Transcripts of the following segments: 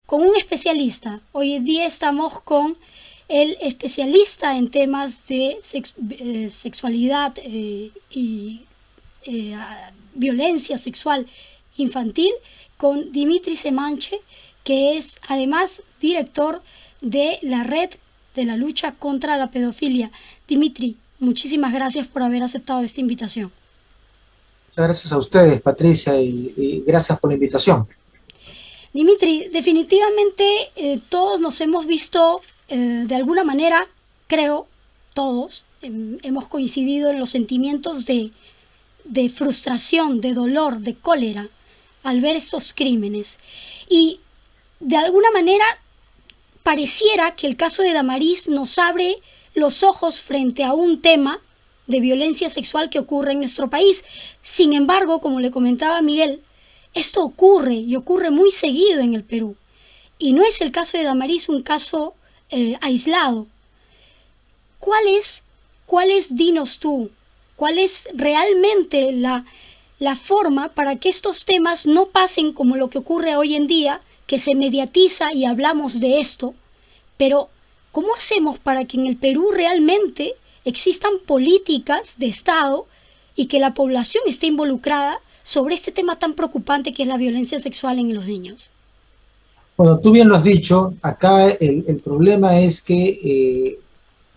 con un especialista. Hoy en día estamos con el especialista en temas de sexualidad y violencia sexual infantil, con Dimitri Semanche, que es además director de la Red de la Lucha contra la Pedofilia. Dimitri, muchísimas gracias por haber aceptado esta invitación. Muchas gracias a ustedes, Patricia, y gracias por la invitación. Dimitri, definitivamente todos nos hemos visto de alguna manera, creo, todos hemos coincidido en los sentimientos de frustración, de dolor, de cólera al ver estos crímenes. Y de alguna manera pareciera que el caso de Damaris nos abre los ojos frente a un tema de violencia sexual que ocurre en nuestro país. Sin embargo, como le comentaba Miguel, esto ocurre y ocurre muy seguido en el Perú. Y no es el caso de Damaris un caso aislado. ¿Cuál es, dinos tú, cuál es realmente la forma para que estos temas no pasen como lo que ocurre hoy en día, que se mediatiza y hablamos de esto? Pero, ¿cómo hacemos para que en el Perú realmente existan políticas de Estado y que la población esté involucrada sobre este tema tan preocupante que es la violencia sexual en los niños? Bueno, tú bien lo has dicho, acá el problema es que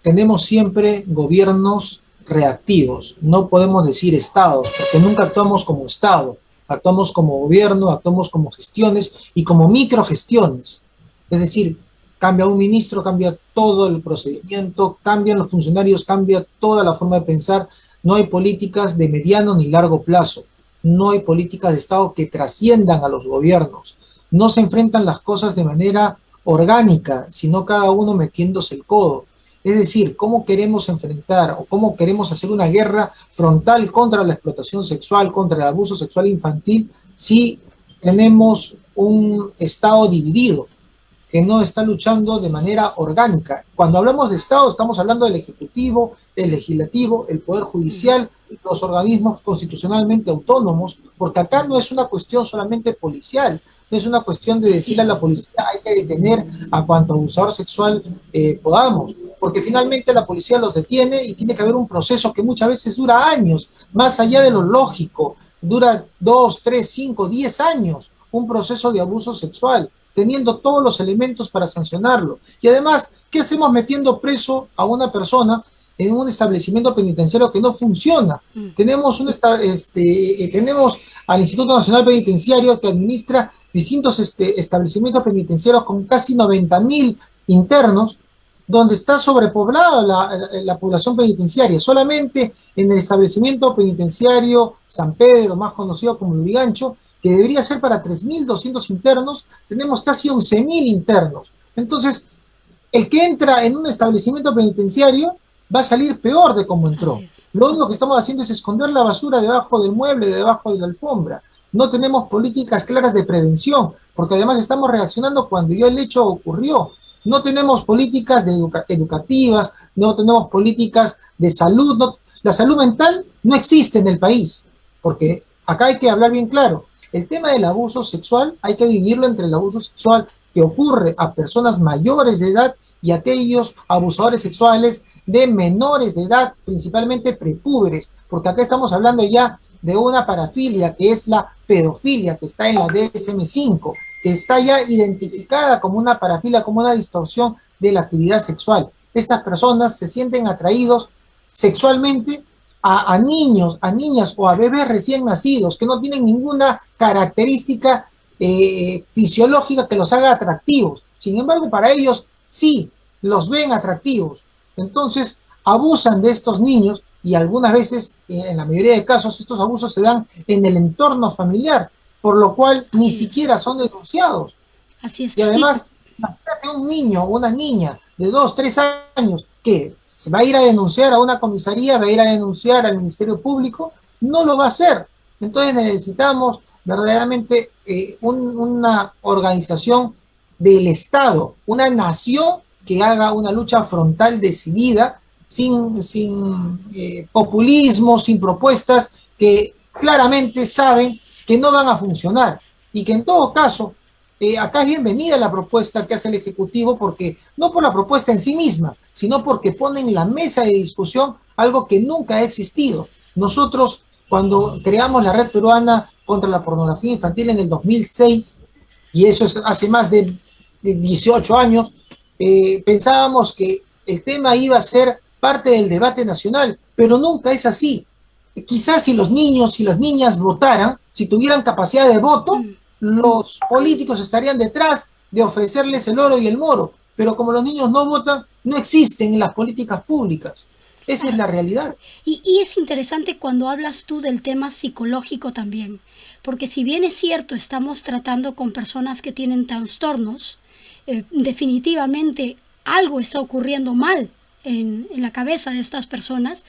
tenemos siempre gobiernos reactivos, no podemos decir estados, porque nunca actuamos como estado, actuamos como gobierno, actuamos como gestiones y como microgestiones. Es decir, cambia un ministro, cambia todo el procedimiento, cambian los funcionarios, cambia toda la forma de pensar, no hay políticas de mediano ni largo plazo, no hay políticas de Estado que trasciendan a los gobiernos, no se enfrentan las cosas de manera orgánica, sino cada uno metiéndose el codo. Es decir, ¿cómo queremos enfrentar o cómo queremos hacer una guerra frontal contra la explotación sexual, contra el abuso sexual infantil, si tenemos un Estado dividido, que no está luchando de manera orgánica? Cuando hablamos de Estado, estamos hablando del Ejecutivo, el Legislativo, el Poder Judicial, los organismos constitucionalmente autónomos, porque acá no es una cuestión solamente policial, no es una cuestión de decirle a la policía hay que detener a cuanto abusador sexual podamos, porque finalmente la policía los detiene y tiene que haber un proceso que muchas veces dura años, más allá de lo lógico, dura 2, 3, 5, 10 años, un proceso de abuso sexual, teniendo todos los elementos para sancionarlo. Y además, ¿qué hacemos metiendo preso a una persona en un establecimiento penitenciario que no funciona? Tenemos al Instituto Nacional Penitenciario que administra distintos establecimientos penitenciarios con casi 90.000 internos, donde está sobrepoblada la población penitenciaria. Solamente en el establecimiento penitenciario San Pedro, más conocido como Lurigancho, que debería ser para 3.200 internos, tenemos casi 11.000 internos. Entonces, el que entra en un establecimiento penitenciario va a salir peor de cómo entró. Lo único que estamos haciendo es esconder la basura debajo del mueble, debajo de la alfombra. No tenemos políticas claras de prevención, porque además estamos reaccionando cuando ya el hecho ocurrió. No tenemos políticas educativas, no tenemos políticas de salud. La salud mental no existe en el país, porque acá hay que hablar bien claro. El tema del abuso sexual hay que dividirlo entre el abuso sexual que ocurre a personas mayores de edad y aquellos abusadores sexuales de menores de edad, principalmente prepúberes, porque acá estamos hablando ya de una parafilia que es la pedofilia, que está en la DSM-5, que está ya identificada como una parafilia, como una distorsión de la actividad sexual. Estas personas se sienten atraídos sexualmente a niños, a niñas o a bebés recién nacidos que no tienen ninguna característica fisiológica que los haga atractivos. Sin embargo, para ellos sí los ven atractivos. Entonces, abusan de estos niños y algunas veces, en la mayoría de casos, estos abusos se dan en el entorno familiar, por lo cual ni siquiera son denunciados. Así es. Y además, imagínate un niño o una niña de 2, 3 años que se va a ir a denunciar a una comisaría, va a ir a denunciar al Ministerio Público, no lo va a hacer. Entonces necesitamos verdaderamente una organización del Estado, una nación que haga una lucha frontal decidida, sin populismo, sin propuestas que claramente saben que no van a funcionar y que en todo caso acá es bienvenida la propuesta que hace el Ejecutivo, porque no por la propuesta en sí misma, sino porque pone en la mesa de discusión algo que nunca ha existido. Nosotros, cuando creamos la Red Peruana contra la Pornografía Infantil en el 2006, y eso es hace más de 18 años, pensábamos que el tema iba a ser parte del debate nacional, pero nunca es así. Quizás si los niños y las niñas votaran, si tuvieran capacidad de voto, los políticos estarían detrás de ofrecerles el oro y el moro, pero como los niños no votan, no existen en las políticas públicas. Esa es la realidad. Y es interesante cuando hablas tú del tema psicológico también, porque si bien es cierto, estamos tratando con personas que tienen trastornos, definitivamente algo está ocurriendo mal en la cabeza de estas personas.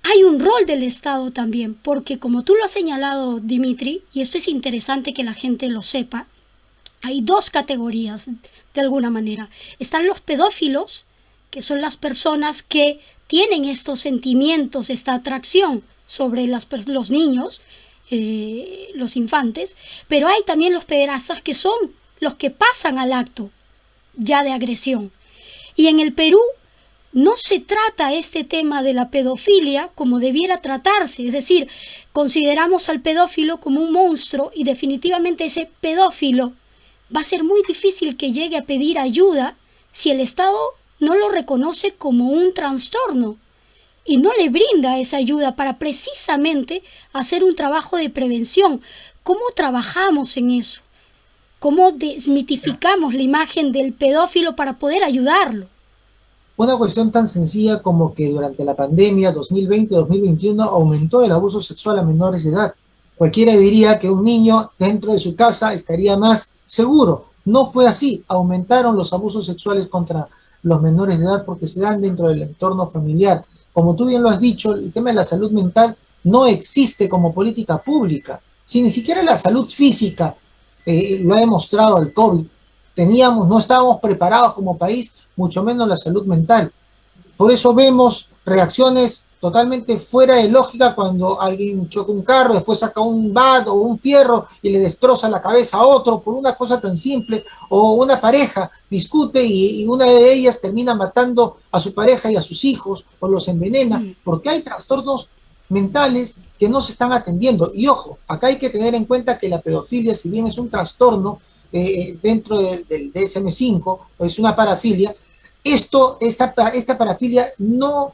Hay un rol del Estado también, porque como tú lo has señalado, Dimitri, y esto es interesante que la gente lo sepa, hay dos categorías de alguna manera. Están los pedófilos, que son las personas que tienen estos sentimientos, esta atracción sobre los niños, los infantes, pero hay también los pederastas, que son los que pasan al acto ya de agresión. Y en el Perú no se trata este tema de la pedofilia como debiera tratarse, es decir, consideramos al pedófilo como un monstruo y definitivamente ese pedófilo va a ser muy difícil que llegue a pedir ayuda si el Estado no lo reconoce como un trastorno y no le brinda esa ayuda para precisamente hacer un trabajo de prevención. ¿Cómo trabajamos en eso? ¿Cómo desmitificamos la imagen del pedófilo para poder ayudarlo? Una cuestión tan sencilla como que durante la pandemia 2020-2021 aumentó el abuso sexual a menores de edad. Cualquiera diría que un niño dentro de su casa estaría más seguro. No fue así. Aumentaron los abusos sexuales contra los menores de edad porque se dan dentro del entorno familiar. Como tú bien lo has dicho, el tema de la salud mental no existe como política pública. Si ni siquiera la salud física lo ha demostrado el COVID, no estábamos preparados como país, mucho menos la salud mental. Por eso vemos reacciones totalmente fuera de lógica cuando alguien choca un carro, después saca un bat o un fierro y le destroza la cabeza a otro por una cosa tan simple, o una pareja discute y una de ellas termina matando a su pareja y a sus hijos o los envenena, porque hay trastornos mentales que no se están atendiendo. Y ojo, acá hay que tener en cuenta que la pedofilia, si bien es un trastorno dentro del DSM-5, es una parafilia, esta parafilia no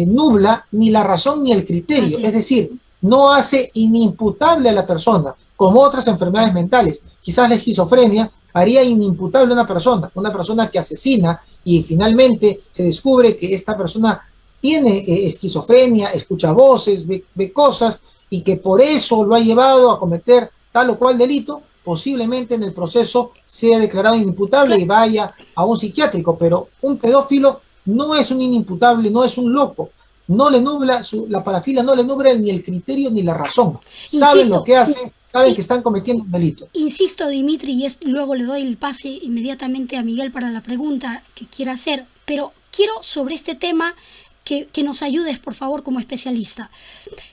nubla ni la razón ni el criterio, es decir, no hace inimputable a la persona, como otras enfermedades mentales. Quizás la esquizofrenia haría inimputable a una persona que asesina y finalmente se descubre que esta persona tiene esquizofrenia, escucha voces, ve cosas y que por eso lo ha llevado a cometer tal o cual delito. Posiblemente en el proceso sea declarado inimputable y vaya a un psiquiátrico, pero un pedófilo no es un inimputable, no es un loco, no le nubla, la parafilia no le nubla ni el criterio ni la razón. Saben lo que hacen, saben que están cometiendo un delito. Insisto, Dimitri, y luego le doy el pase inmediatamente a Miguel para la pregunta que quiera hacer, pero quiero sobre este tema que nos ayudes, por favor, como especialista.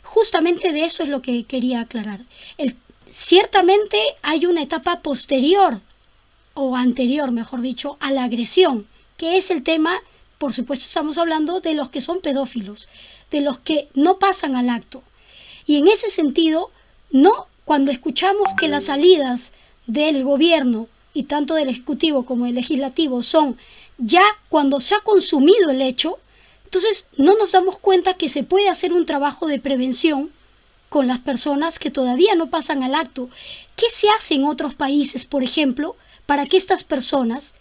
Justamente de eso es lo que quería aclarar. Ciertamente hay una etapa posterior, o anterior, mejor dicho, a la agresión, que es el tema, por supuesto estamos hablando de los que son pedófilos, de los que no pasan al acto. Y en ese sentido, no, cuando escuchamos que las salidas del gobierno, y tanto del Ejecutivo como del Legislativo, son ya cuando se ha consumido el hecho, entonces no nos damos cuenta que se puede hacer un trabajo de prevención con las personas que todavía no pasan al acto. ¿Qué se hace en otros países, por ejemplo, para que estas personas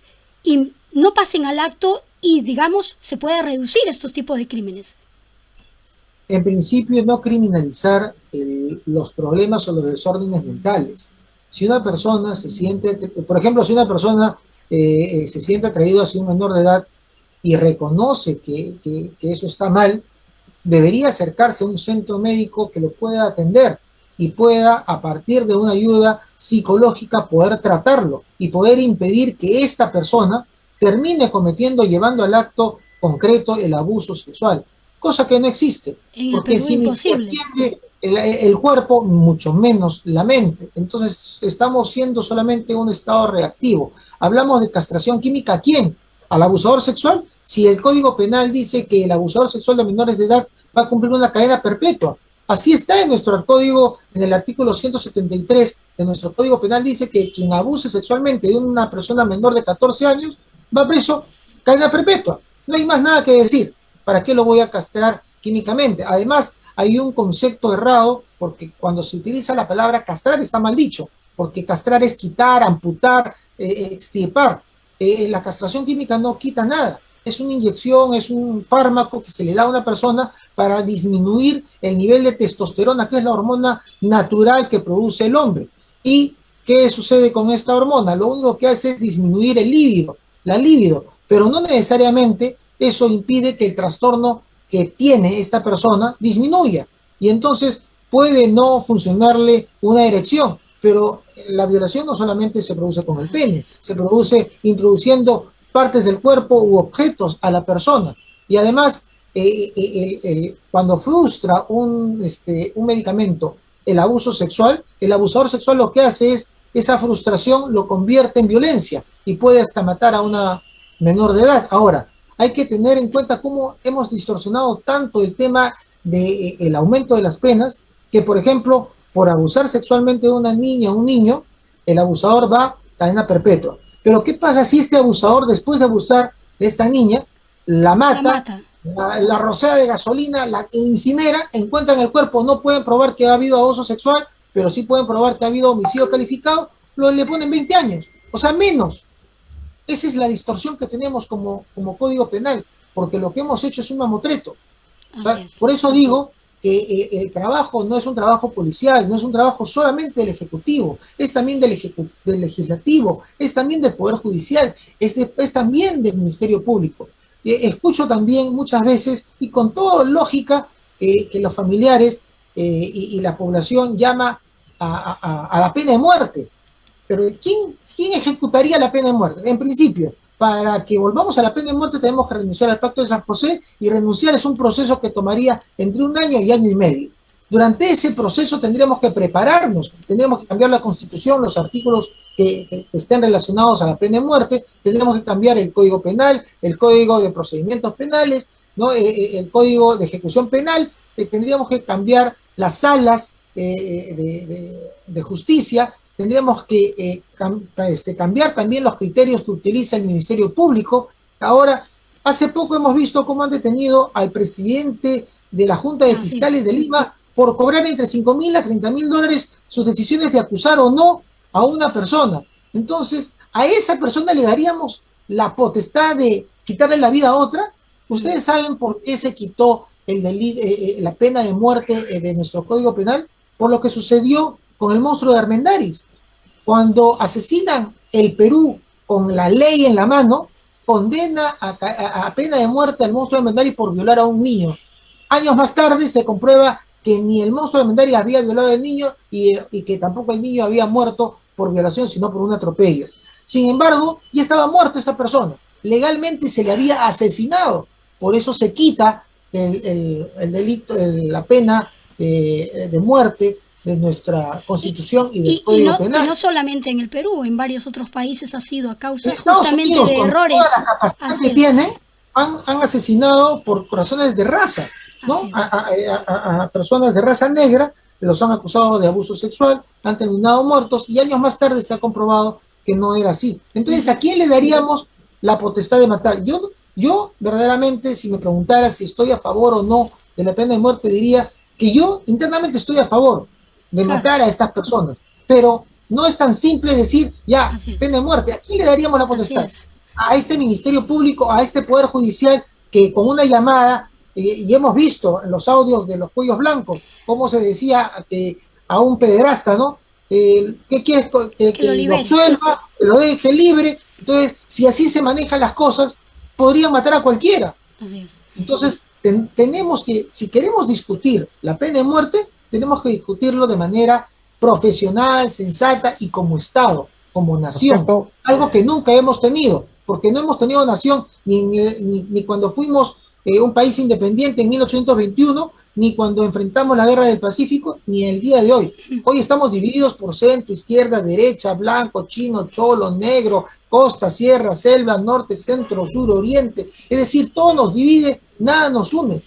no pasen al acto y, digamos, se pueda reducir estos tipos de crímenes? En principio, no criminalizar los problemas o los desórdenes mentales. Si una persona se siente, por ejemplo, si una persona se siente atraído hacia un menor de edad y reconoce que eso está mal, debería acercarse a un centro médico que lo pueda atender y pueda, a partir de una ayuda psicológica, poder tratarlo y poder impedir que esta persona termine cometiendo, llevando al acto concreto el abuso sexual, cosa que no existe, porque si ni se atiende el cuerpo, mucho menos la mente. Entonces, estamos siendo solamente un estado reactivo. Hablamos de castración química, ¿a quién? ¿Al abusador sexual? Si el Código Penal dice que el abusador sexual de menores de edad va a cumplir una cadena perpetua. Así está en nuestro código, en el artículo 173 de nuestro Código Penal, dice que quien abuse sexualmente de una persona menor de 14 años va preso cadena perpetua. No hay más nada que decir. ¿Para qué lo voy a castrar químicamente? Además, hay un concepto errado, porque cuando se utiliza la palabra castrar está mal dicho, porque castrar es quitar, amputar, extirpar. La castración química no quita nada. Es una inyección, es un fármaco que se le da a una persona para disminuir el nivel de testosterona, que es la hormona natural que produce el hombre. ¿Y qué sucede con esta hormona? Lo único que hace es disminuir el líbido, la libido, pero no necesariamente eso impide que el trastorno que tiene esta persona disminuya. Y entonces puede no funcionarle una erección, pero la violación no solamente se produce con el pene, se produce introduciendo partes del cuerpo u objetos a la persona. Y además, cuando frustra un medicamento el abuso sexual, el abusador sexual lo que hace es, esa frustración lo convierte en violencia y puede hasta matar a una menor de edad. Ahora, hay que tener en cuenta cómo hemos distorsionado tanto el tema del aumento de las penas, que por ejemplo, por abusar sexualmente de una niña o un niño, el abusador va a cadena perpetua. Pero ¿qué pasa si este abusador, después de abusar de esta niña, la mata, la rocea de gasolina, la incinera, encuentran el cuerpo, no pueden probar que ha habido abuso sexual, pero sí pueden probar que ha habido homicidio calificado, le ponen 20 años, o sea, menos. Esa es la distorsión que tenemos como Código Penal, porque lo que hemos hecho es un mamotreto. O sea, por eso digo que el trabajo no es un trabajo policial, no es un trabajo solamente del Ejecutivo, es también del Legislativo, es también del Poder Judicial, es también del Ministerio Público. Escucho también muchas veces, y con toda lógica, que los familiares y la población llama a la pena de muerte. Pero ¿quién ejecutaría la pena de muerte? En principio, para que volvamos a la pena de muerte tenemos que renunciar al Pacto de San José, y renunciar es un proceso que tomaría entre 1 año y año y medio. Durante ese proceso tendríamos que prepararnos, tendríamos que cambiar la Constitución, los artículos que estén relacionados a la pena de muerte, tendríamos que cambiar el Código Penal, el Código de Procedimientos Penales, ¿no? El Código de Ejecución Penal, tendríamos que cambiar las salas de justicia, tendríamos que cambiar también los criterios que utiliza el Ministerio Público. Ahora, hace poco hemos visto cómo han detenido al presidente de la Junta de Fiscales de Lima por cobrar entre 5.000 a 30.000 dólares sus decisiones de acusar o no a una persona. Entonces, ¿a esa persona le daríamos la potestad de quitarle la vida a otra? ¿Ustedes saben por qué se quitó la pena de muerte de nuestro Código Penal? Por lo que sucedió con el monstruo de Armendáriz. Cuando asesinan el Perú con la ley en la mano, condena a pena de muerte al monstruo de Armendáriz por violar a un niño. Años más tarde se comprueba que ni el monstruo de Armendáriz había violado al niño y que tampoco el niño había muerto por violación, sino por un atropello. Sin embargo, ya estaba muerto esa persona. Legalmente se le había asesinado. Por eso se quita el delito, la pena de muerte de nuestra Constitución y del Código Penal. Y no solamente en el Perú, en varios otros países ha sido a causa justamente Unidos, de errores. Toda la capacidad que tienen, han asesinado por razones de raza, ¿no? A personas de raza negra, los han acusado de abuso sexual, han terminado muertos, y años más tarde se ha comprobado que no era así. Entonces, ¿a quién le daríamos la potestad de matar? Yo verdaderamente, si me preguntara si estoy a favor o no de la pena de muerte, diría que yo internamente estoy a favor de matar a estas personas, pero no es tan simple decir, ya, pena de muerte. ¿A quién le daríamos la potestad? A este Ministerio Público, a este Poder Judicial, que con una llamada, y hemos visto en los audios de los cuellos blancos, cómo se decía que a un pederasta, ¿no? ¿Qué quiere? Que lo absuelva, que lo deje libre. Entonces, si así se manejan las cosas, podrían matar a cualquiera. Entonces, tenemos que, si queremos discutir la pena de muerte, tenemos que discutirlo de manera profesional, sensata y como Estado, como nación. Algo que nunca hemos tenido, porque no hemos tenido nación ni cuando fuimos un país independiente en 1821, ni cuando enfrentamos la guerra del Pacífico, ni el día de hoy. Hoy estamos divididos por centro, izquierda, derecha, blanco, chino, cholo, negro, costa, sierra, selva, norte, centro, sur, oriente. Es decir, todo nos divide, nada nos une.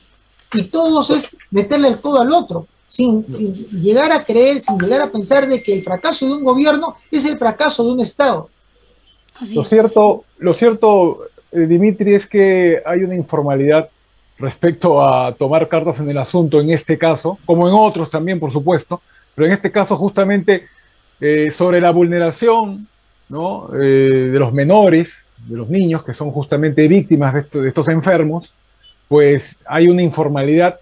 Y todos es meterle el codo al otro, sin llegar a creer, sin llegar a pensar de que el fracaso de un gobierno es el fracaso de un Estado. Lo cierto, Dimitri, es que hay una informalidad respecto a tomar cartas en el asunto en este caso, como en otros también, por supuesto, pero en este caso justamente sobre la vulneración, ¿no? De los menores, de los niños, que son justamente víctimas de estos enfermos, pues hay una informalidad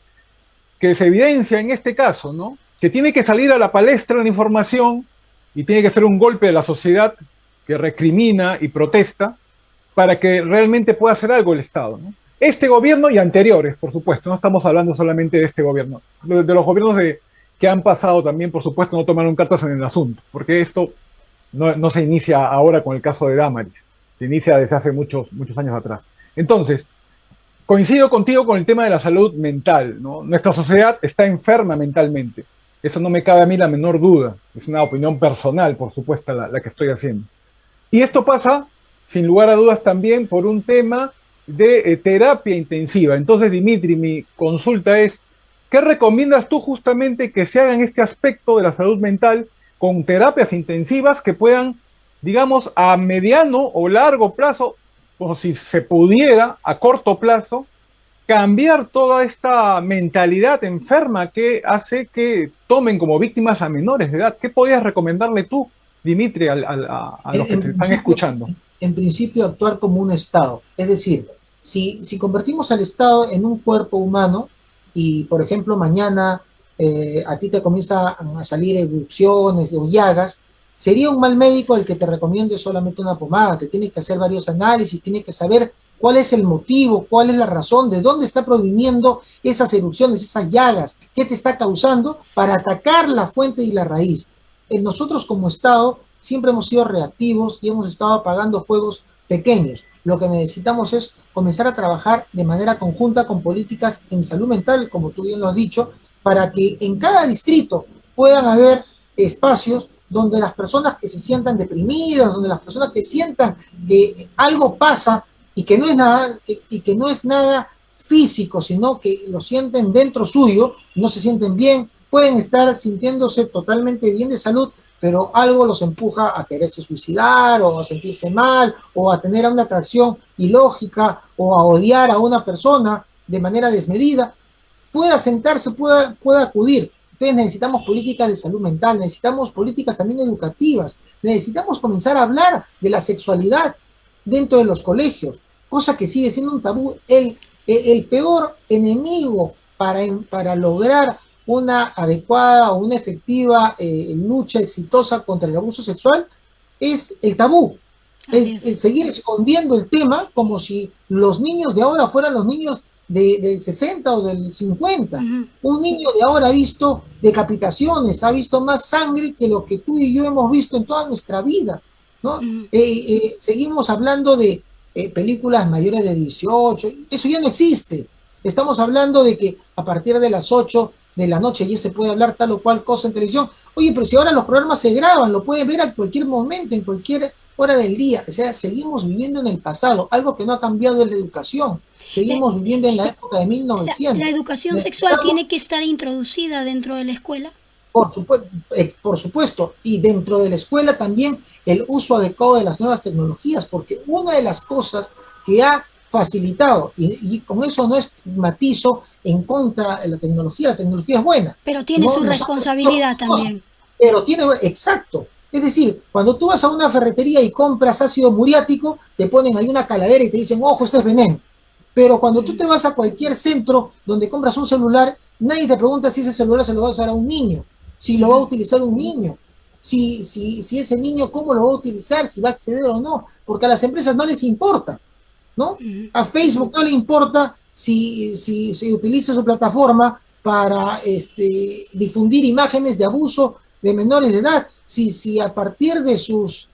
que se evidencia en este caso, ¿no? Que tiene que salir a la palestra la información y tiene que ser un golpe de la sociedad que recrimina y protesta para que realmente pueda hacer algo el Estado, ¿no? Este gobierno y anteriores, por supuesto, no estamos hablando solamente de este gobierno, de los gobiernos que han pasado también, por supuesto, no tomaron cartas en el asunto, porque esto no se inicia ahora con el caso de Damaris, se inicia desde hace muchos años atrás. Entonces, coincido contigo con el tema de la salud mental, ¿no? Nuestra sociedad está enferma mentalmente, eso no me cabe a mí la menor duda, es una opinión personal, por supuesto, la que estoy haciendo. Y esto pasa, sin lugar a dudas, también por un tema de terapia intensiva. Entonces, Dimitri, mi consulta es, ¿qué recomiendas tú justamente que se haga en este aspecto de la salud mental con terapias intensivas que puedan, digamos, a mediano o largo plazo, o si se pudiera, a corto plazo, cambiar toda esta mentalidad enferma que hace que tomen como víctimas a menores de edad? ¿Qué podrías recomendarle tú, Dimitri, a los que te están escuchando? En principio, actuar como un Estado. Es decir, si convertimos al Estado en un cuerpo humano y, por ejemplo, mañana a ti te comienzan a salir erupciones o llagas, sería un mal médico el que te recomiende solamente una pomada. Te tiene que hacer varios análisis, tiene que saber cuál es el motivo, cuál es la razón, de dónde está proviniendo esas erupciones, esas llagas, qué te está causando para atacar la fuente y la raíz. Nosotros como Estado siempre hemos sido reactivos y hemos estado apagando fuegos pequeños. Lo que necesitamos es comenzar a trabajar de manera conjunta con políticas en salud mental, como tú bien lo has dicho, para que en cada distrito puedan haber espacios donde las personas que se sientan deprimidas, donde las personas que sientan que algo pasa y que no es nada físico, sino que lo sienten dentro suyo, no se sienten bien, pueden estar sintiéndose totalmente bien de salud, pero algo los empuja a quererse suicidar o a sentirse mal o a tener una atracción ilógica o a odiar a una persona de manera desmedida, pueda sentarse, pueda acudir. Entonces necesitamos políticas de salud mental, necesitamos políticas también educativas, necesitamos comenzar a hablar de la sexualidad dentro de los colegios, cosa que sigue siendo un tabú. El peor enemigo para lograr una adecuada o una efectiva lucha exitosa contra el abuso sexual es el tabú, el seguir escondiendo el tema como si los niños de ahora fueran los niños del 60 o del 50. Un niño de ahora ha visto decapitaciones, ha visto más sangre que lo que tú y yo hemos visto en toda nuestra vida, ¿no? Seguimos hablando de películas mayores de 18, eso ya no existe. Estamos hablando de que a partir de las 8 de la noche ya se puede hablar tal o cual cosa en televisión. Oye, pero si ahora los programas se graban, lo pueden ver a cualquier momento, en cualquier hora del día. O sea, seguimos viviendo en el pasado. Algo que no ha cambiado es la educación. Seguimos viviendo en la época de 1900. ¿La educación sexual tiene que estar introducida dentro de la escuela? Por supuesto, y dentro de la escuela también el uso adecuado de las nuevas tecnologías, porque una de las cosas que ha facilitado, y con eso no estigmatizo en contra de la tecnología es buena. Pero tiene su responsabilidad también. Pero tiene, exacto. Es decir, cuando tú vas a una ferretería y compras ácido muriático, te ponen ahí una calavera y te dicen, ojo, esto es veneno. Pero cuando tú te vas a cualquier centro donde compras un celular, nadie te pregunta si ese celular se lo va a usar a un niño, si lo va a utilizar un niño, si ese niño cómo lo va a utilizar, si va a acceder o no, porque a las empresas no les importa, ¿no? A Facebook no le importa si utiliza su plataforma para difundir imágenes de abuso de menores de edad, si a partir de sus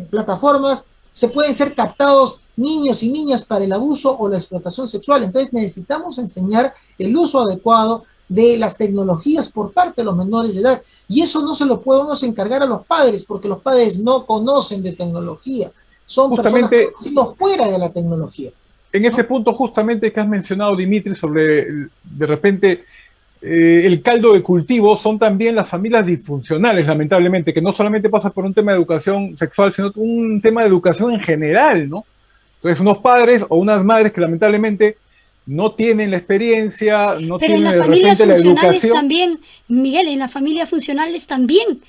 plataformas se pueden ser captados niños y niñas para el abuso o la explotación sexual. Entonces necesitamos enseñar el uso adecuado de las tecnologías por parte de los menores de edad. Y eso no se lo podemos encargar a los padres, porque los padres no conocen de tecnología. Son personas que han sido fuera de la tecnología. En ese punto justamente que has mencionado, Dimitri, sobre de repente el caldo de cultivo, son también las familias disfuncionales, lamentablemente, que no solamente pasa por un tema de educación sexual, sino un tema de educación en general, ¿no? Entonces, unos padres o unas madres que lamentablemente no tienen la experiencia, no Pero en tienen las de familias repente la funcionales educación. también, Miguel, en las familias funcionales también.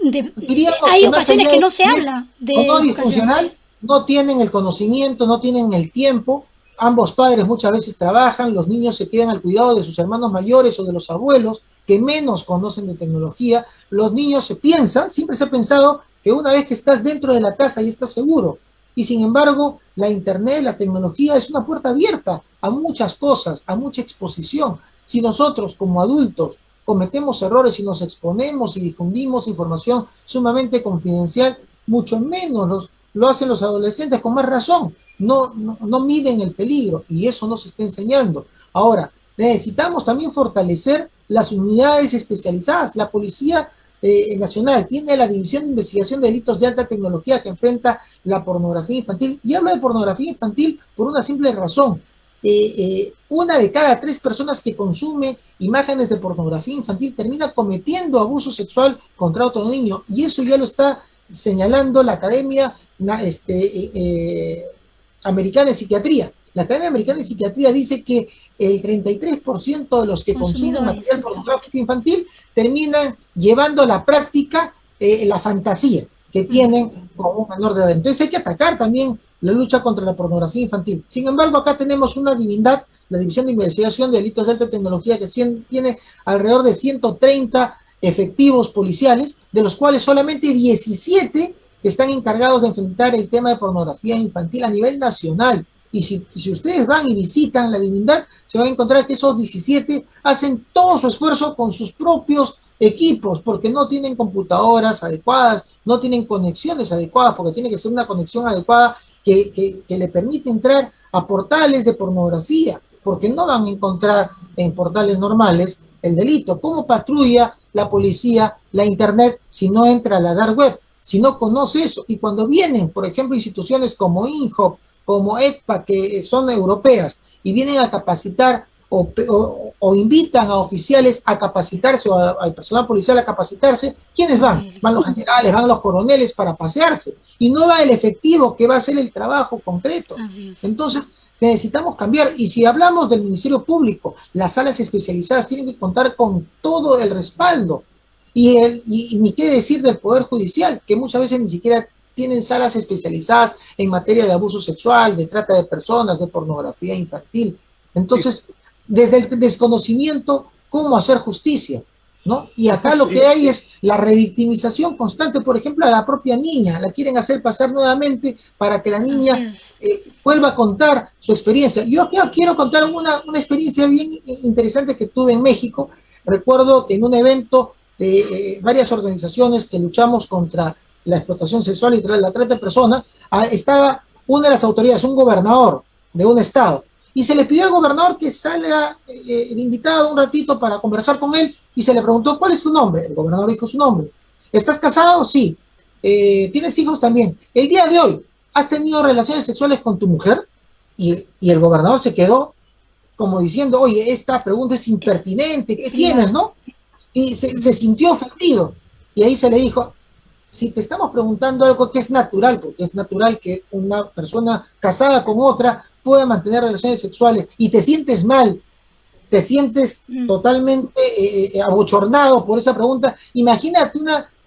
Diríamos Hay que más ocasiones allá que de no se si es habla o de no educación. disfuncional, no tienen el conocimiento, no tienen el tiempo. Ambos padres muchas veces trabajan, los niños se quedan al cuidado de sus hermanos mayores o de los abuelos que menos conocen de tecnología. Los niños se piensan, siempre se ha pensado que una vez que estás dentro de la casa ya estás seguro. Y sin embargo, la internet, la tecnología es una puerta abierta a muchas cosas, a mucha exposición. Si nosotros como adultos cometemos errores y nos exponemos y difundimos información sumamente confidencial, mucho menos lo hacen los adolescentes con más razón. No miden el peligro y eso no se está enseñando. Ahora, necesitamos también fortalecer las unidades especializadas. La Policía Nacional tiene la División de Investigación de Delitos de Alta Tecnología que enfrenta la pornografía infantil. Y habla de pornografía infantil por una simple razón. Una de cada 3 personas que consume imágenes de pornografía infantil termina cometiendo abuso sexual contra otro niño. Y eso ya lo está señalando la Academia Americana de Psiquiatría. La Academia Americana de Psiquiatría dice que el 33% de los que consumen material pornográfico infantil terminan llevando a la práctica la fantasía que tienen con un menor de edad. Entonces hay que atacar también la lucha contra la pornografía infantil. Sin embargo, acá tenemos una divindad, la División de Investigación de Delitos de Alta Tecnología, que tiene alrededor de 130 efectivos policiales, de los cuales solamente 17 están encargados de enfrentar el tema de pornografía infantil a nivel nacional. Y si ustedes van y visitan la divindad, se van a encontrar que esos 17 hacen todo su esfuerzo con sus propios equipos, porque no tienen computadoras adecuadas, no tienen conexiones adecuadas, porque tiene que ser una conexión adecuada que le permite entrar a portales de pornografía, porque no van a encontrar en portales normales el delito. ¿Cómo patrulla la policía la internet si no entra a la dark web? Si no conoce eso. Y cuando vienen, por ejemplo, instituciones como INHOP, como ECPA, que son europeas, y vienen a capacitar o invitan a oficiales a capacitarse o al personal policial a capacitarse, ¿quiénes van? Van los generales, van los coroneles para pasearse, y no va el efectivo que va a hacer el trabajo concreto. Entonces, necesitamos cambiar, y si hablamos del Ministerio Público, las salas especializadas tienen que contar con todo el respaldo, y ni qué decir del Poder Judicial, que muchas veces ni siquiera tienen salas especializadas en materia de abuso sexual, de trata de personas, de pornografía infantil. Entonces, desde el desconocimiento, ¿cómo hacer justicia? ¿No? Y acá lo que hay es la revictimización constante, por ejemplo, a la propia niña, la quieren hacer pasar nuevamente para que la niña vuelva a contar su experiencia. Yo quiero contar una experiencia bien interesante que tuve en México. Recuerdo que en un evento de varias organizaciones que luchamos contra la explotación sexual y la trata de personas, estaba una de las autoridades, un gobernador de un estado, y se le pidió al gobernador que salga de invitado un ratito para conversar con él, y se le preguntó, ¿cuál es tu nombre? El gobernador dijo su nombre. ¿Estás casado? Sí. ¿Tienes hijos? También. El día de hoy, ¿has tenido relaciones sexuales con tu mujer? Y el gobernador se quedó como diciendo, oye, esta pregunta es impertinente, ¿qué tienes, no? Y se sintió ofendido, y ahí se le dijo, si te estamos preguntando algo que es natural, porque es natural que una persona casada con otra pueda mantener relaciones sexuales, y te sientes mal, te sientes totalmente abochornado por esa pregunta, imagínate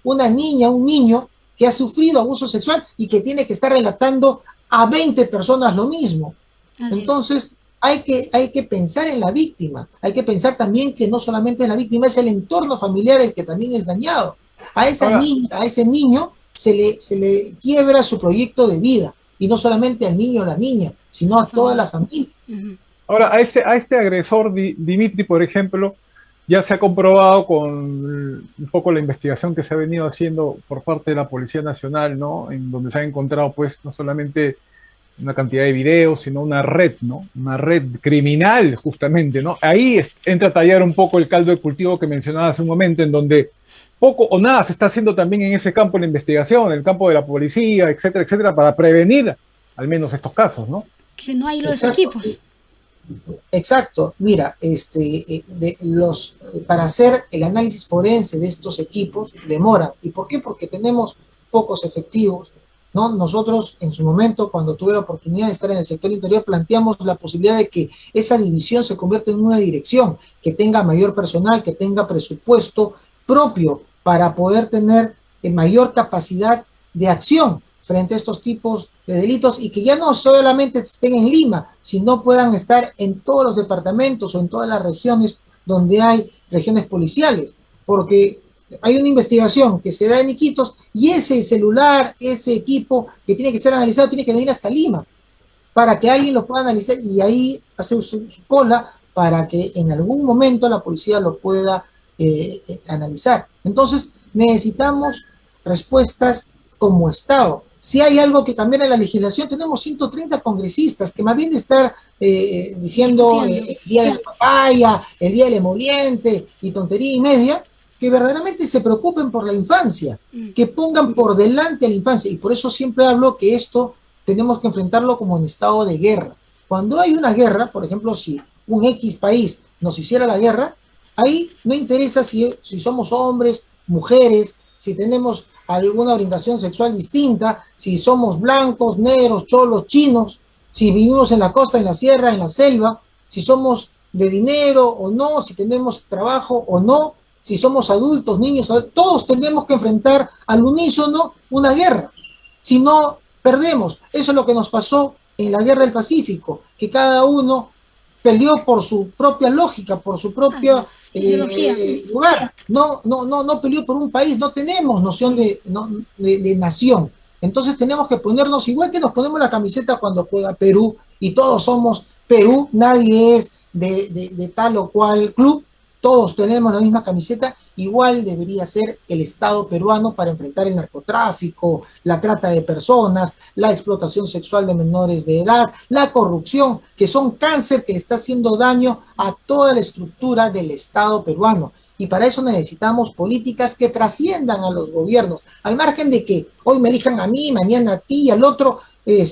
una niña, un niño que ha sufrido abuso sexual y que tiene que estar relatando a 20 personas lo mismo. Entonces, hay que pensar en la víctima, hay que pensar también que no solamente es la víctima, es el entorno familiar el que también es dañado. A esa niña, a ese niño se le quiebra su proyecto de vida, y no solamente al niño o la niña, sino a toda la familia. Ahora, a este agresor, Dimitri, por ejemplo, ya se ha comprobado con un poco la investigación que se ha venido haciendo por parte de la Policía Nacional, ¿no? En donde se han encontrado, pues, no solamente una cantidad de videos, sino una red, ¿no? Una red criminal, justamente, ¿no? Ahí entra a tallar un poco el caldo de cultivo que mencionaba hace un momento, en donde poco o nada se está haciendo también en ese campo de la investigación, en el campo de la policía, etcétera, etcétera, para prevenir al menos estos casos, ¿no? Que no hay los Exacto. equipos. Exacto, mira, para hacer el análisis forense de estos equipos demora. ¿Y por qué? Porque tenemos pocos efectivos, ¿no? Nosotros en su momento, cuando tuve la oportunidad de estar en el sector interior, planteamos la posibilidad de que esa división se convierta en una dirección, que tenga mayor personal, que tenga presupuesto propio para poder tener mayor capacidad de acción frente a estos tipos de delitos y que ya no solamente estén en Lima, sino puedan estar en todos los departamentos o en todas las regiones donde hay regiones policiales, porque hay una investigación que se da en Iquitos y ese celular, ese equipo que tiene que ser analizado tiene que venir hasta Lima para que alguien lo pueda analizar y ahí hacer su cola para que en algún momento la policía lo pueda analizar. Entonces necesitamos respuestas como Estado. Si hay algo que cambiar en la legislación, tenemos 130 congresistas que más bien de estar diciendo el día de la papaya, el día del emoliente y tontería y media, que verdaderamente se preocupen por la infancia, que pongan por delante a la infancia. Y por eso siempre hablo que esto tenemos que enfrentarlo como en estado de guerra. Cuando hay una guerra, por ejemplo, si un X país nos hiciera la guerra, ahí no interesa si somos hombres, mujeres, si tenemos alguna orientación sexual distinta, si somos blancos, negros, cholos, chinos, si vivimos en la costa, en la sierra, en la selva, si somos de dinero o no, si tenemos trabajo o no, si somos adultos, niños, todos tenemos que enfrentar al unísono una guerra. Si no, perdemos. Eso es lo que nos pasó en la Guerra del Pacífico, que cada uno peleó por su propia lógica, por su propia lugar. No peleó por un país, no tenemos noción de nación. Entonces tenemos que ponernos, igual que nos ponemos la camiseta cuando juega Perú, y todos somos Perú, nadie es de tal o cual club, todos tenemos la misma camiseta, igual debería ser el Estado peruano para enfrentar el narcotráfico, la trata de personas, la explotación sexual de menores de edad, la corrupción, que son cáncer que le está haciendo daño a toda la estructura del Estado peruano. Y para eso necesitamos políticas que trasciendan a los gobiernos, al margen de que hoy me elijan a mí, mañana a ti, al otro,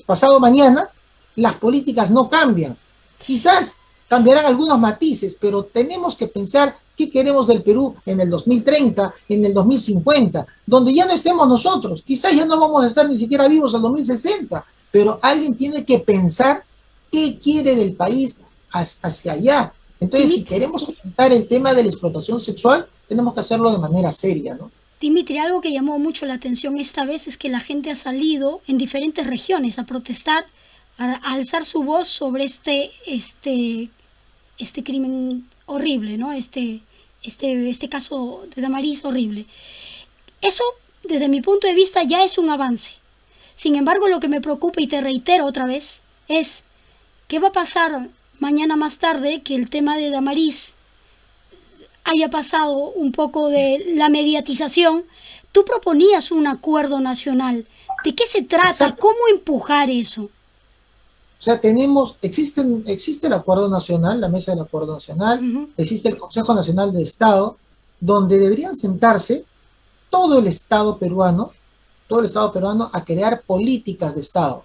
pasado mañana, las políticas no cambian. Quizás cambiarán algunos matices, pero tenemos que pensar qué queremos del Perú en el 2030, en el 2050, donde ya no estemos nosotros. Quizás ya no vamos a estar ni siquiera vivos al 2060, pero alguien tiene que pensar qué quiere del país hacia allá. Entonces, si queremos enfrentar el tema de la explotación sexual, tenemos que hacerlo de manera seria, ¿no? Dimitri, algo que llamó mucho la atención esta vez es que la gente ha salido en diferentes regiones a protestar, a alzar su voz sobre este crimen horrible, ¿no? Este caso de Damaris horrible. Eso, desde mi punto de vista, ya es un avance. Sin embargo, lo que me preocupa, y te reitero otra vez, es qué va a pasar mañana más tarde que el tema de Damaris haya pasado un poco de la mediatización. Tú proponías un acuerdo nacional. ¿De qué se trata? Exacto. ¿Cómo empujar eso? O sea, existe el Acuerdo Nacional, la Mesa del Acuerdo Nacional, existe el Consejo Nacional de Estado, donde deberían sentarse todo el Estado peruano a crear políticas de Estado,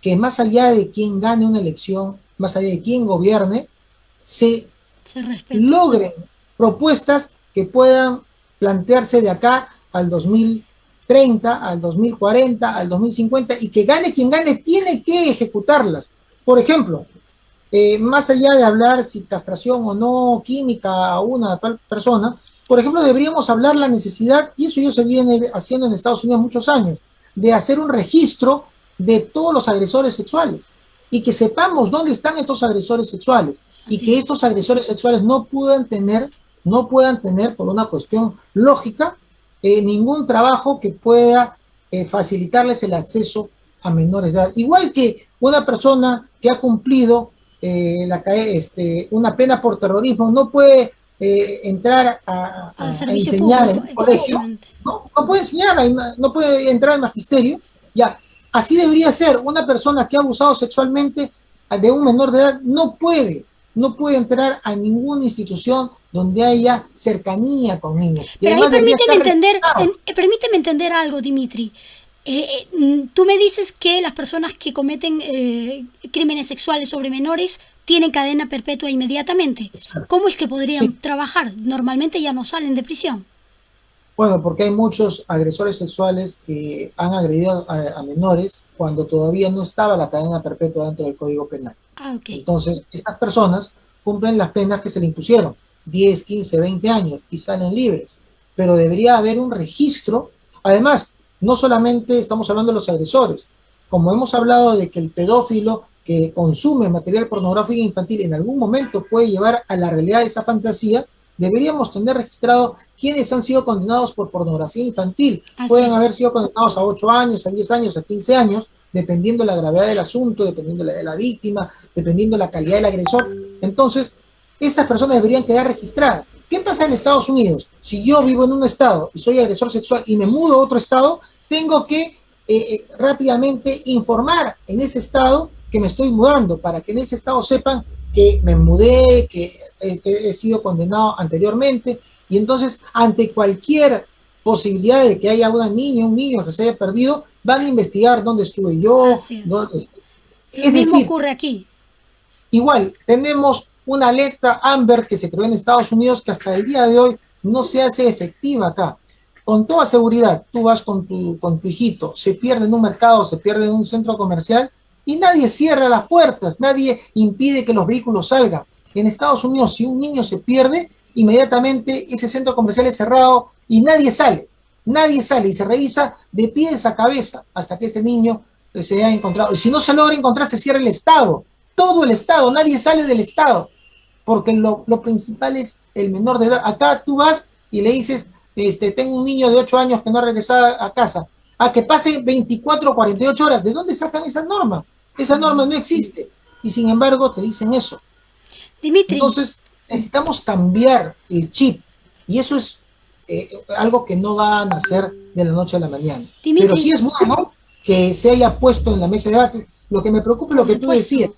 que más allá de quién gane una elección, más allá de quién gobierne, se logren propuestas que puedan plantearse de acá al 2030, al 2040, al 2050, y que gane quien gane, tiene que ejecutarlas. Por ejemplo, más allá de hablar si castración o no, química a una tal persona, por ejemplo, deberíamos hablar la necesidad, y eso ya se viene haciendo en Estados Unidos muchos años, de hacer un registro de todos los agresores sexuales, y que sepamos dónde están estos agresores sexuales, y que estos agresores sexuales no puedan tener, por una cuestión lógica, ningún trabajo que pueda facilitarles el acceso a menores de edad. Igual que una persona que ha cumplido una pena por terrorismo no puede entrar a enseñar público, en un colegio, no puede enseñar, no puede entrar al magisterio, ya. así debería ser. Una persona que ha abusado sexualmente de un menor de edad no puede entrar a ninguna institución donde haya cercanía con niños. Y Pero ahí además debería estar registrado. permíteme entender algo, Dimitri. Tú me dices que las personas que cometen crímenes sexuales sobre menores tienen cadena perpetua inmediatamente. ¿Cómo es que podrían Sí. trabajar? Normalmente ya no salen de prisión. Bueno, porque hay muchos agresores sexuales que han agredido a menores cuando todavía no estaba la cadena perpetua dentro del Código Penal. Ah, ok. Entonces, estas personas cumplen las penas que se le impusieron, 10, 15, 20 años, y salen libres. Pero debería haber un registro. Además, no solamente estamos hablando de los agresores, como hemos hablado de que el pedófilo que consume material pornográfico infantil en algún momento puede llevar a la realidad de esa fantasía, deberíamos tener registrado quiénes han sido condenados por pornografía infantil. Pueden haber sido condenados a 8 años, a 10 años, a 15 años, dependiendo la gravedad del asunto, dependiendo de la víctima, dependiendo la calidad del agresor. Entonces, estas personas deberían quedar registradas. ¿Qué pasa en Estados Unidos? Si yo vivo en un estado y soy agresor sexual y me mudo a otro estado, tengo que rápidamente informar en ese estado que me estoy mudando, para que en ese estado sepan que me mudé, que he sido condenado anteriormente, y entonces ante cualquier posibilidad de que haya un niño que se haya perdido, van a investigar dónde estuve yo. Es decir, ocurre aquí. Igual, tenemos una alerta Amber que se creó en Estados Unidos que hasta el día de hoy no se hace efectiva acá. Con toda seguridad, tú vas con tu hijito, se pierde en un mercado, se pierde en un centro comercial, y nadie cierra las puertas, nadie impide que los vehículos salgan. En Estados Unidos, si un niño se pierde, inmediatamente ese centro comercial es cerrado y nadie sale y se revisa de pies a cabeza hasta que este niño se haya encontrado. Y si no se logra encontrar, se cierra el Estado, todo el Estado, nadie sale del Estado, porque lo principal es el menor de edad. Acá tú vas y le dices, tengo un niño de 8 años que no ha regresado a casa, a que pase 24 o 48 horas. ¿De dónde sacan esa norma? Esa norma no existe, y sin embargo te dicen eso. Dimitri. Entonces necesitamos cambiar el chip, y eso es algo que no va a nacer de la noche a la mañana. Dimitri. Pero sí es bueno que se haya puesto en la mesa de debate. Lo que me preocupa es lo que tú decías,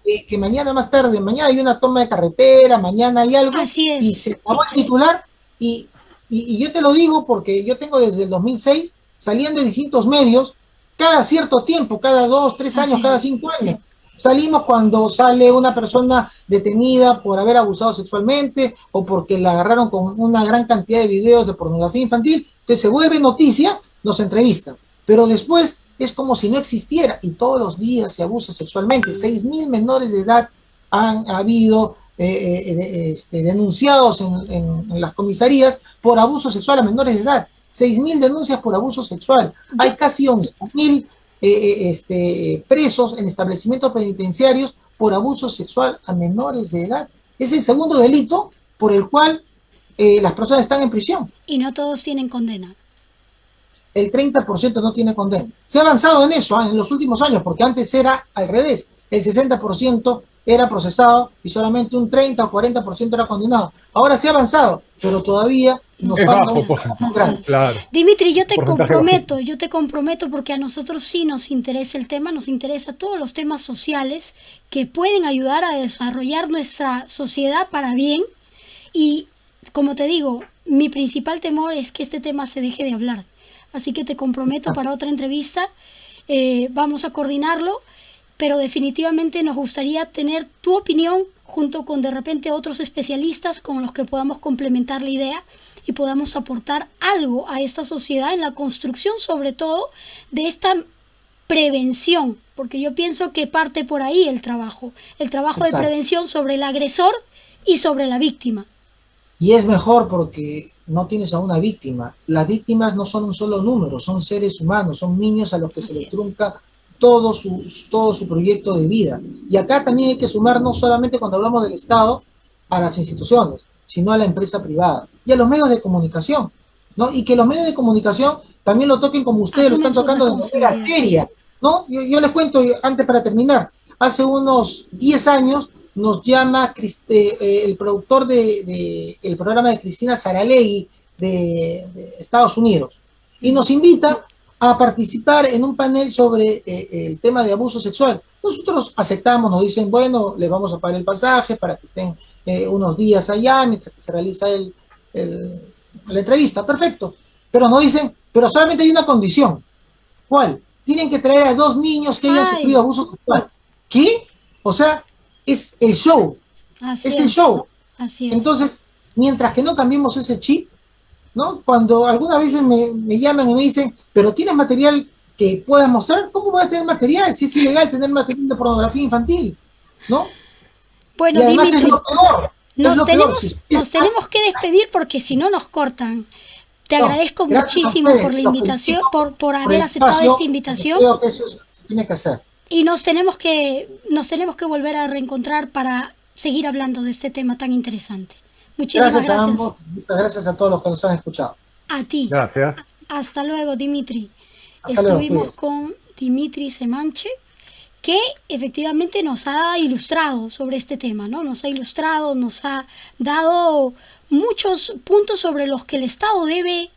que mañana más tarde, mañana hay una toma de carretera, mañana hay algo, y se acabó el titular, y yo te lo digo porque yo tengo desde el 2006 saliendo en distintos medios, cada cierto tiempo, cada 2, 3 años, cada 5 años. Salimos cuando sale una persona detenida por haber abusado sexualmente o porque la agarraron con una gran cantidad de videos de pornografía infantil. Entonces se vuelve noticia, nos entrevistan. Pero después es como si no existiera, y todos los días se abusa sexualmente. 6.000 menores de edad han habido denunciados en las comisarías por abuso sexual a menores de edad. 6.000 denuncias por abuso sexual. Hay casi 11.000 presos en establecimientos penitenciarios por abuso sexual a menores de edad. Es el segundo delito por el cual las personas están en prisión. Y no todos tienen condena. El 30% no tiene condena. Se ha avanzado en eso en los últimos años, porque antes era al revés. El 60% era procesado y solamente un 30 o 40% era condenado. Ahora se ha avanzado, pero todavía nos falta un gran. Claro. Dimitri, yo te comprometo porque a nosotros sí nos interesa el tema, nos interesa todos los temas sociales que pueden ayudar a desarrollar nuestra sociedad para bien. Y como te digo, mi principal temor es que este tema se deje de hablar. Así que te comprometo para otra entrevista, vamos a coordinarlo, pero definitivamente nos gustaría tener tu opinión junto con de repente otros especialistas con los que podamos complementar la idea y podamos aportar algo a esta sociedad en la construcción, sobre todo, de esta prevención, porque yo pienso que parte por ahí el trabajo de prevención sobre el agresor y sobre la víctima. Y es mejor porque no tienes a una víctima. Las víctimas no son un solo número, son seres humanos, son niños a los que se les trunca todo su proyecto de vida. Y acá también hay que sumar, no solamente cuando hablamos del Estado, a las instituciones, sino a la empresa privada y a los medios de comunicación, ¿no? Y que los medios de comunicación también lo toquen como ustedes lo están tocando de manera seria, ¿no? Yo les cuento, antes para terminar, hace unos 10 años nos llama el productor del programa de Cristina Saralegui de Estados Unidos y nos invita a participar en un panel sobre el tema de abuso sexual. Nosotros aceptamos, nos dicen, bueno, les vamos a pagar el pasaje para que estén unos días allá mientras que se realiza la entrevista. Perfecto. Pero nos dicen, pero solamente hay una condición. ¿Cuál? Tienen que traer a 2 niños que hayan sufrido abuso sexual. ¿Qué? O sea, es el show. Es el show. Así es. Entonces, mientras que no cambiemos ese chip, ¿no? Cuando algunas veces me llaman y me dicen, pero ¿tienes material que puedas mostrar? ¿Cómo voy a tener material? Si es ilegal tener material de pornografía infantil, ¿no? Bueno, Y además Dimitri, es lo peor. nos tenemos que despedir porque si no nos cortan. Te agradezco muchísimo por la invitación, por haber aceptado esta invitación. Creo que eso se tiene que hacer. Y nos tenemos que volver a reencontrar para seguir hablando de este tema tan interesante. Muchísimas gracias. Gracias a ambos, muchas gracias a todos los que nos han escuchado. A ti. Gracias. Hasta luego, Dimitri. Hasta luego, Estuvimos con Dimitri Semanche, que efectivamente nos ha ilustrado sobre este tema, ¿no? Nos ha ilustrado, nos ha dado muchos puntos sobre los que el Estado debe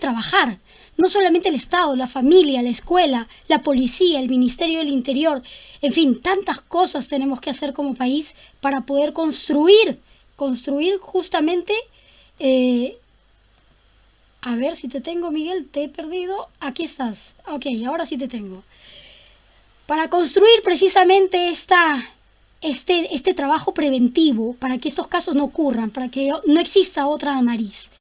trabajar. No solamente el Estado, la familia, la escuela, la policía, el Ministerio del Interior, en fin, tantas cosas tenemos que hacer como país para poder construir justamente, a ver si te tengo, Miguel, te he perdido, aquí estás, ok, ahora sí te tengo, para construir precisamente este trabajo preventivo, para que estos casos no ocurran, para que no exista otra Damaris.